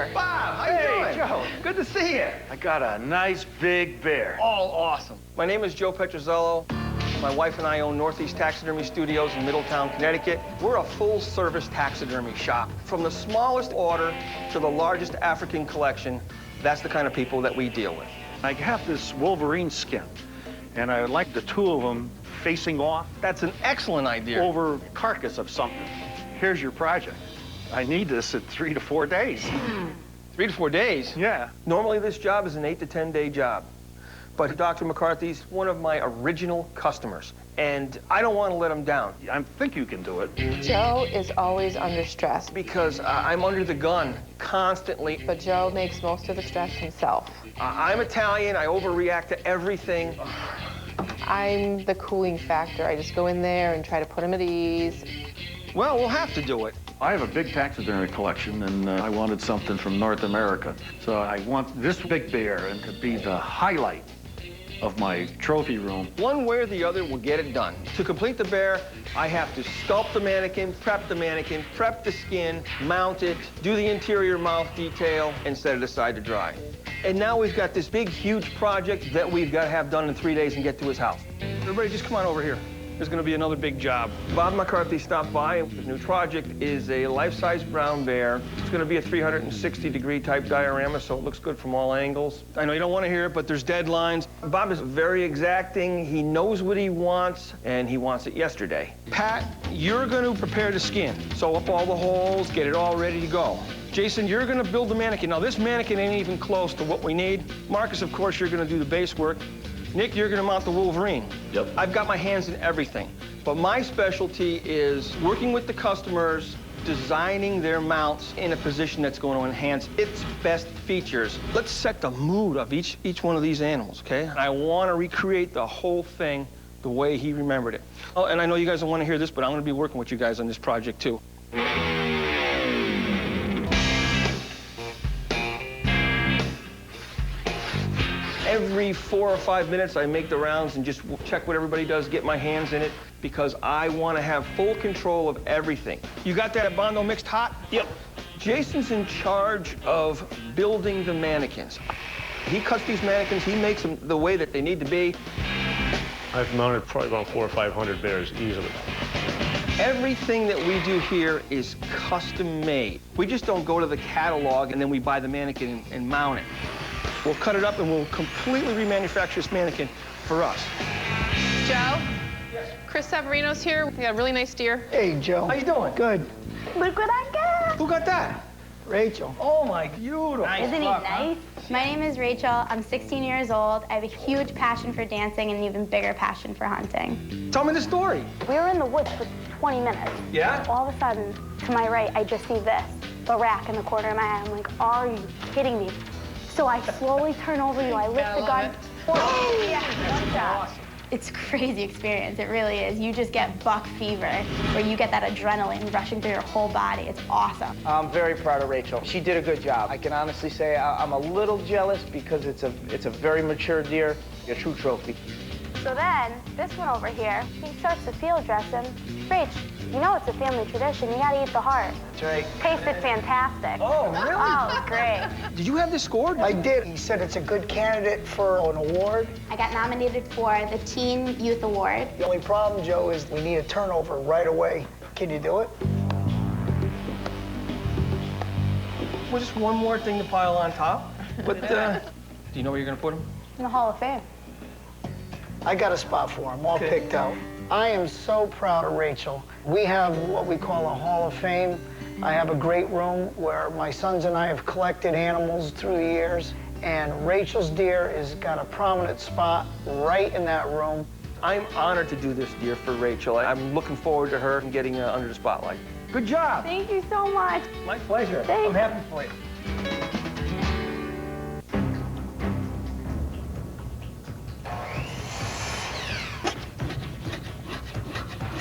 here. Bob, how you doing? Hey, Joe. Good to see you. I got a nice big bear. All awesome. My name is Joe Petrozello. My wife and I own Northeast Taxidermy Studios in Middletown, Connecticut. We're a full-service taxidermy shop. From the smallest order to the largest African collection, that's the kind of people that we deal with. I have this Wolverine skin, and I would like the two of them facing off. That's an excellent idea. Over carcass of something. Here's your project. I need this in 3 to 4 days. 3 to 4 days? Yeah. Normally, this job is an 8 to 10 day job. But Dr. McCarthy's one of my original customers, and I don't want to let him down. I think you can do it. Joe is always under stress. Because I'm under the gun constantly. But Joe makes most of the stress himself. I'm Italian, I overreact to everything. I'm the cooling factor. I just go in there and try to put him at ease. Well, we'll have to do it. I have a big taxidermy collection, and I wanted something from North America. So I want this big bear and to be the highlight of my trophy room. One way or the other will get it done. To complete the bear, I have to sculpt the mannequin, prep the skin, mount it, do the interior mouth detail, and set it aside to dry. And now we've got this big, huge project that we've got to have done in 3 days and get to his house. Everybody just come on over here. There's going to be another big job. Bob McCarthy stopped by. His new project is a life-size brown bear. It's going to be a 360-degree type diorama, so it looks good from all angles. I know you don't want to hear it, but there's deadlines. Bob is very exacting. He knows what he wants, and he wants it yesterday. Pat, you're going to prepare the skin. Sew up all the holes, get it all ready to go. Jason, you're going to build the mannequin. Now, this mannequin ain't even close to what we need. Marcus, of course, you're going to do the base work. Nick, you're going to mount the Wolverine. Yep. I've got my hands in everything. But my specialty is working with the customers, designing their mounts in a position that's going to enhance its best features. Let's set the mood of each one of these animals, okay? I want to recreate the whole thing the way he remembered it. Oh, and I know you guys don't want to hear this, but I'm going to be working with you guys on this project, too. Every 4 or 5 minutes, I make the rounds and just check what everybody does, get my hands in it, because I want to have full control of everything. You got that Bondo mixed hot? Yep. Jason's in charge of building the mannequins. He cuts these mannequins, he makes them the way that they need to be. I've mounted probably about 400 or 500 bears easily. Everything that we do here is custom made. We just don't go to the catalog and then we buy the mannequin and mount it. We'll cut it up and we'll completely remanufacture this mannequin for us. Joe? Yes. Chris Severino's here. We got a really nice deer. Hey, Joe. How you doing? Good. Look what I got. Who got that? Rachel. Oh, my beautiful. Isn't he nice? My name is Rachel. I'm 16 years old. I have a huge passion for dancing and an even bigger passion for hunting. Tell me the story. We were in the woods for 20 minutes. Yeah? All of a sudden, to my right, I just see this, the rack in the corner of my eye. I'm like, are you kidding me? So I slowly turn over, I lift the gun. Oh, yeah, one shot. It's a crazy experience, it really is. You just get buck fever, where you get that adrenaline rushing through your whole body. It's awesome. I'm very proud of Rachel. She did a good job. I can honestly say I'm a little jealous because it's a very mature deer, a true trophy. So then, this one over here, he starts to field dress him. Rach, you know it's a family tradition. You gotta eat the heart. That's right. Tasted fantastic. Oh, really? Oh, great. Did you have this scored? I did. He said it's a good candidate for an award. I got nominated for the Teen Youth Award. The only problem, Joe, is we need a turnover right away. Can you do it? Well, just one more thing to pile on top. But, do you know where you're gonna put him? In the Hall of Fame. I got a spot for him, all picked out. I am so proud of Rachel. We have what we call a Hall of Fame. I have a great room where my sons and I have collected animals through the years, and Rachel's deer has got a prominent spot right in that room. I'm honored to do this deer for Rachel. I'm looking forward to her getting under the spotlight. Good job. Thank you so much. My pleasure. Thanks. I'm happy for you.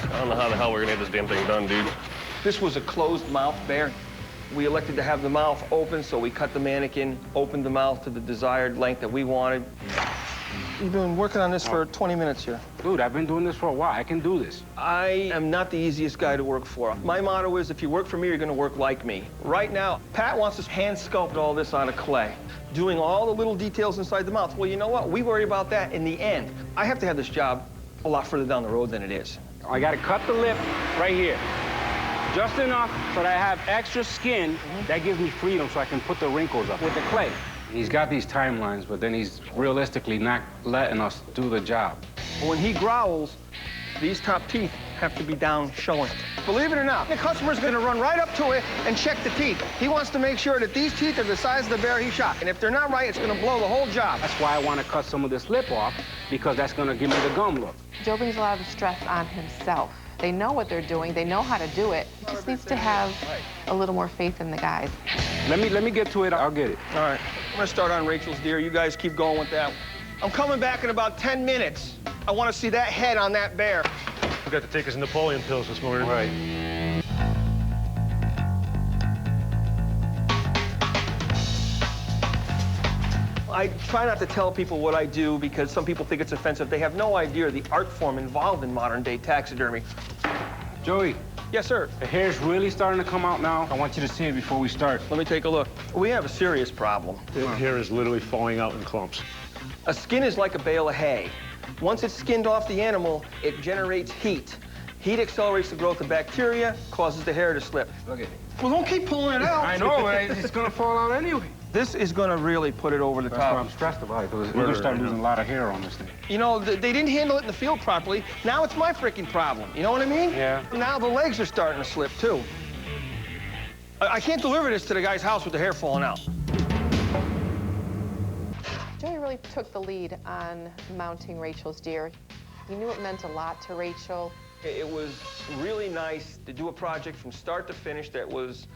I don't know how the hell we're gonna get this damn thing done, dude. This was a closed mouth bear. We elected to have the mouth open, so we cut the mannequin, opened the mouth to the desired length that we wanted. You've been working on this for 20 minutes here. Dude, I've been doing this for a while. I can do this. I am not the easiest guy to work for. My motto is, if you work for me, you're gonna work like me. Right now, Pat wants us hand sculpt all this out of clay, doing all the little details inside the mouth. Well, you know what? We worry about that in the end. I have to have this job a lot further down the road than it is. I gotta cut the lip right here. Just enough so that I have extra skin. That gives me freedom so I can put the wrinkles up with the clay. He's got these timelines, but then he's realistically not letting us do the job. When he growls, these top teeth have to be down showing. Believe it or not, the customer's gonna run right up to it and check the teeth. He wants to make sure that these teeth are the size of the bear he shot. And if they're not right, it's gonna blow the whole job. That's why I want to cut some of this lip off, because that's gonna give me the gum look. Joe brings a lot of stress on himself. They know what they're doing. They know how to do it. He just needs to have a little more faith in the guys. Let me get to it. I'll get it. All right, I'm gonna start on Rachel's deer. You guys keep going with that. I'm coming back in about 10 minutes. I wanna see that head on that bear. We got to take his Napoleon pills this morning. Right. I try not to tell people what I do because some people think it's offensive. They have no idea the art form involved in modern-day taxidermy. Joey, Yes, sir. the hair's really starting to come out now. I want you to see it before we start. Let me take a look. We have a serious problem. The hair is literally falling out in clumps. A skin is like a bale of hay. Once it's skinned off the animal, it generates heat. Heat accelerates the growth of bacteria, causes the hair to slip. Look at it. Well, don't keep pulling it out. I know, but it's gonna fall out anyway. This is gonna really put it over the That's why top. I'm stressed about it, because we're gonna start losing a lot of hair on this thing. You know, they didn't handle it in the field properly. Now it's my freaking problem. You know what I mean? Yeah. Now the legs are starting to slip, too. I can't deliver this to the guy's house with the hair falling out. Joey really took the lead on mounting Rachel's deer. He knew it meant a lot to Rachel. It was really nice to do a project from start to finish that was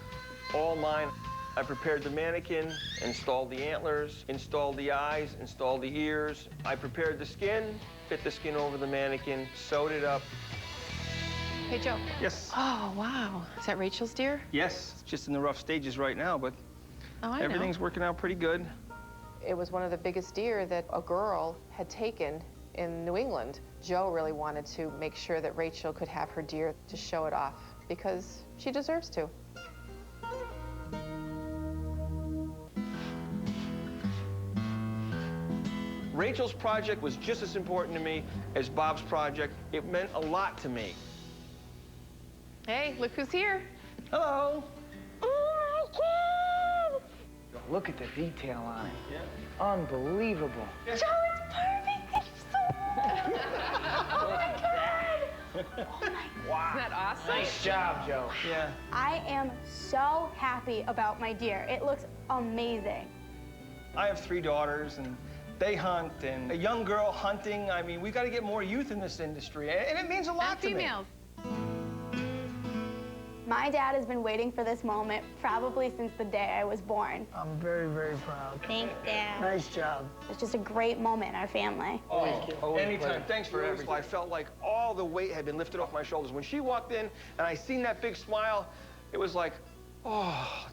all mine. I prepared the mannequin, installed the antlers, installed the eyes, installed the ears. I prepared the skin, fit the skin over the mannequin, sewed it up. Hey, Joe. Yes. Oh, wow. Is that Rachel's deer? Yes, it's just in the rough stages right now, but Oh, I know. everything's working out pretty good. It was one of the biggest deer that a girl had taken in New England. Joe really wanted to make sure that Rachel could have her deer to show it off because she deserves to. Rachel's project was just as important to me as Bob's project. It meant a lot to me. Hey, look who's here. Hello. Oh my God! Look at the detail on it. Yeah. Unbelievable. Joe, it's perfect. Thank you so much. Oh my God. Isn't that awesome? Nice job, Joe. Yeah. I am so happy about my deer. It looks amazing. I have 3 daughters, and they hunt, and a young girl hunting. I mean, we got to get more youth in this industry, and it means a lot And to me. females. My dad has been waiting for this moment probably since the day I was born. I'm very, very proud. Thanks, Dad. Nice job. It's just a great moment in our family. Oh, anytime. Thanks for everything. I felt like all the weight had been lifted off my shoulders. When she walked in and I seen that big smile, it was like, oh,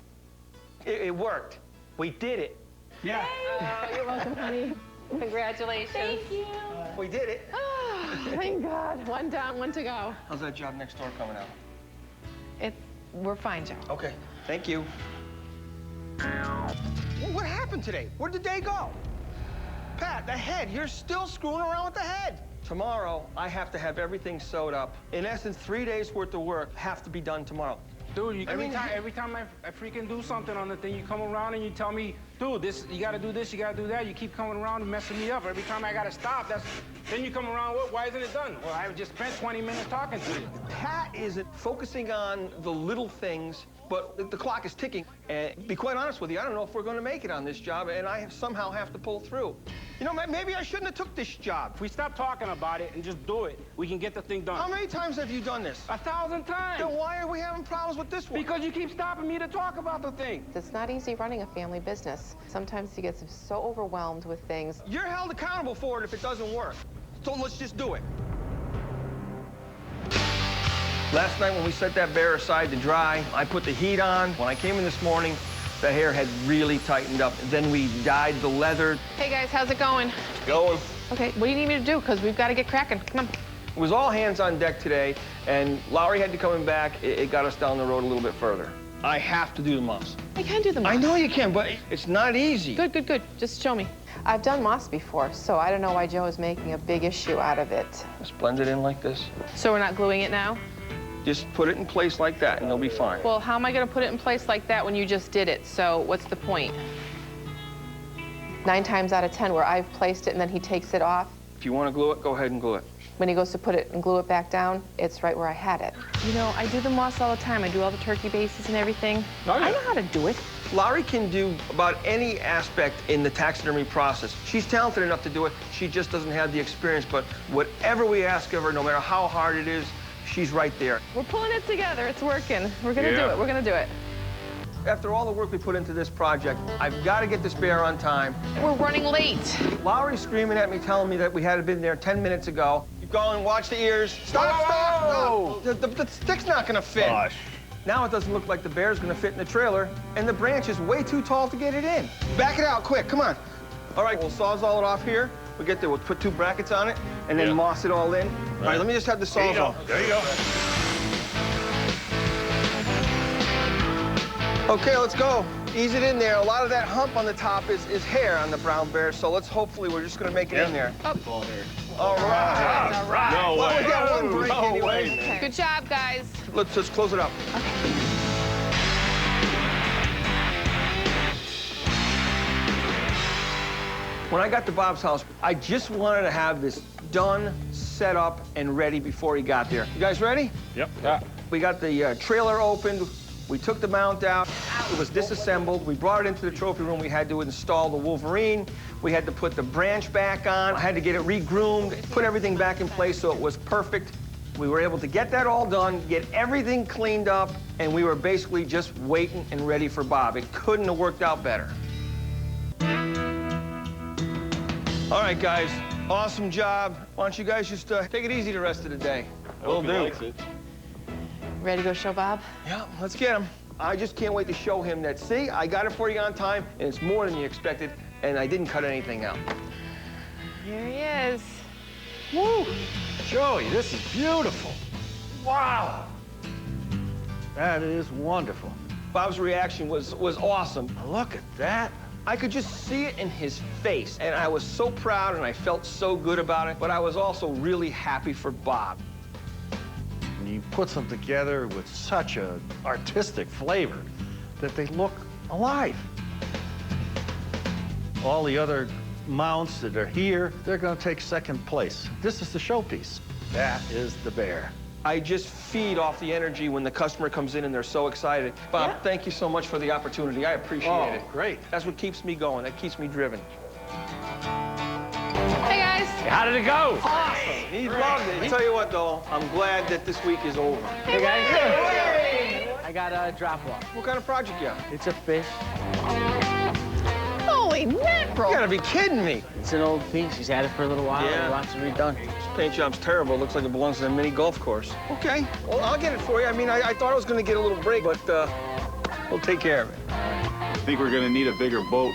it worked. We did it. Yeah. Oh, you're welcome, honey. Congratulations. Thank you. We did it. Oh, thank God. One down, one to go. How's that job next door coming out? We're fine, Joe. Okay, thank you. What happened today? Where'd the day go? Pat, the head, you're still screwing around with the head. Tomorrow, I have to have everything sewed up. In essence, 3 days worth of work have to be done tomorrow. Dude, every time I freaking do something on the thing, you come around and you tell me, dude, this, you gotta do this, you gotta do that. You keep coming around and messing me up. Every time I gotta stop, then you come around, well, why isn't it done? Well, I just spent 20 minutes talking to you. Pat isn't focusing on the little things, but the clock is ticking. And to be quite honest with you, I don't know if we're going to make it on this job, and I somehow have to pull through. You know, maybe I shouldn't have took this job. If we stop talking about it and just do it, we can get the thing done. How many times have you done this? 1,000 times. Then why are we having problems with this one? Because you keep stopping me to talk about the thing. It's not easy running a family business. Sometimes he gets so overwhelmed with things. You're held accountable for it if it doesn't work. So let's just do it. Last night when we set that bear aside to dry, I put the heat on. When I came in this morning, the hair had really tightened up. Then we dyed the leather. Hey, guys, how's it going? Going. Okay, what do you need me to do? Because we've got to get cracking. Come on. It was all hands on deck today, and Lowry had to come back. It got us down the road a little bit further. I have to do the moss. I can do the moss. I know you can, but it's not easy. Good, good, good. Just show me. I've done moss before, so I don't know why Joe is making a big issue out of it. Just blend it in like this. So we're not gluing it now? Just put it in place like that, and it'll be fine. Well, how am I going to put it in place like that when you just did it? So what's the point? 9 times out of 10 where I've placed it and then he takes it off. If you want to glue it, go ahead and glue it. When he goes to put it and glue it back down, it's right where I had it. You know, I do the moss all the time. I do all the turkey bases and everything. Oh, yeah. I know how to do it. Lowry can do about any aspect in the taxidermy process. She's talented enough to do it. She just doesn't have the experience, but whatever we ask of her, no matter how hard it is, she's right there. We're pulling it together. It's working. We're going to do it. We're going to do it. After all the work we put into this project, I've got to get this bear on time. We're running late. Lowry's screaming at me, telling me that we had been there 10 minutes ago. Keep going, watch the ears. Stop, stop! No. The stick's not going to fit. Gosh. Now it doesn't look like the bear's going to fit in the trailer, and the branch is way too tall to get it in. Back it out, quick, come on. All right, we'll sawzall it off here. We get there, we'll put 2 brackets on it, and then moss it all in. All right, let me just have the sawzall. There you go. Okay, let's go. Ease it in there. A lot of that hump on the top is hair on the brown bear, so we're just gonna make it in there. All right. All right. No Well, way. we got one break No anyway. way, man. Good job, guys. Let's just close it up. When I got to Bob's house, I just wanted to have this done, set up, and ready before he got there. You guys ready? Yep. Yeah. We got the trailer opened. We took the mount out. It was disassembled. We brought it into the trophy room. We had to install the Wolverine. We had to put the branch back on. I had to get it re-groomed, put everything back in place so it was perfect. We were able to get that all done, get everything cleaned up, and we were basically just waiting and ready for Bob. It couldn't have worked out better. All right, guys, awesome job. Why don't you guys just take it easy the rest of the day? Will do. Ready to go show Bob? Yeah, let's get him. I just can't wait to show him that, see, I got it for you on time, and it's more than you expected, and I didn't cut anything out. Here he is. Woo! Joey, this is beautiful. Wow! That is wonderful. Bob's reaction was awesome. Look at that. I could just see it in his face, and I was so proud, and I felt so good about it, but I was also really happy for Bob. And he puts them together with such an artistic flavor that they look alive. All the other mounts that are here, they're going to take second place. This is the showpiece. That is the bear. I just feed off the energy when the customer comes in and they're so excited. Bob, thank you so much for the opportunity. I appreciate it. Great. That's what keeps me going. That keeps me driven. Hey, guys. How did it go? Awesome. He loved it. I tell you what, though, I'm glad that this week is over. Hey guys, I got a drop off. What kind of project you have? It's a fish. Holy mackerel. You gotta be kidding me. It's an old piece. He's had it for a little while. Yeah. He wants it redone. This paint job's terrible. It looks like it belongs to a mini golf course. Okay. Well, I'll get it for you. I mean, I thought I was gonna get a little break, but we'll take care of it. I think we're gonna need a bigger boat.